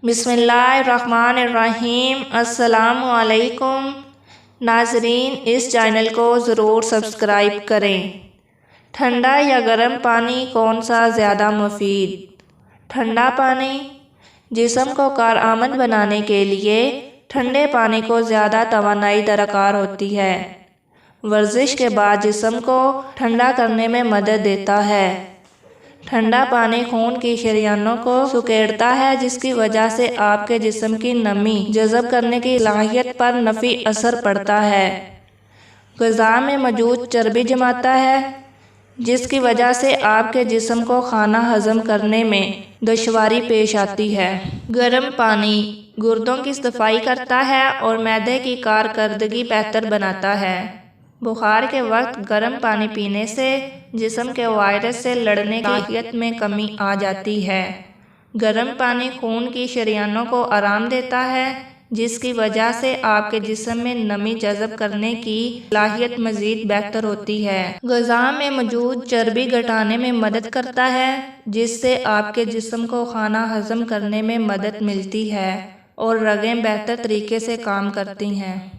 बिस्मिल्लाहिर्रहमानिर्रहीम। अस्सलामु अलैकुम नाज़रीन, इस चैनल को ज़रूर सब्सक्राइब करें। ठंडा या गर्म पानी कौन सा ज़्यादा मुफीद? ठंडा पानी जिस्म को कारआमद बनाने के लिए ठंडे पानी को ज़्यादा तवानाई दरकार होती है। वर्जिश के बाद जिस्म को ठंडा करने में मदद देता है। ठंडा पानी खून की शरीयानों को सुकेड़ता है, जिसकी वजह से आपके जिस्म की नमी जज़ब करने की सलाहियत पर नफ़ी असर पड़ता है। ग़िज़ा में मौजूद चर्बी जमाता है, जिसकी वजह से आपके जिस्म को खाना हज़म करने में दुश्वारी पेश आती है। गर्म पानी गुर्दों की सफाई करता है और मैदे की कारकर्दगी बेहतर बनाता है। बुखार के वक्त गर्म पानी पीने से जिस्म के वायरस से लड़ने की ताकत में कमी आ जाती है। गर्म पानी खून की शरीयानों को आराम देता है, जिसकी वजह से आपके जिस्म में नमी जज़ब करने की सलाहियत मज़ीद बेहतर होती है। ग़िज़ा में मौजूद चर्बी घटाने में मदद करता है, जिससे आपके जिस्म को खाना हज़म करने में मदद मिलती है और रगें बेहतर तरीके से काम करती हैं।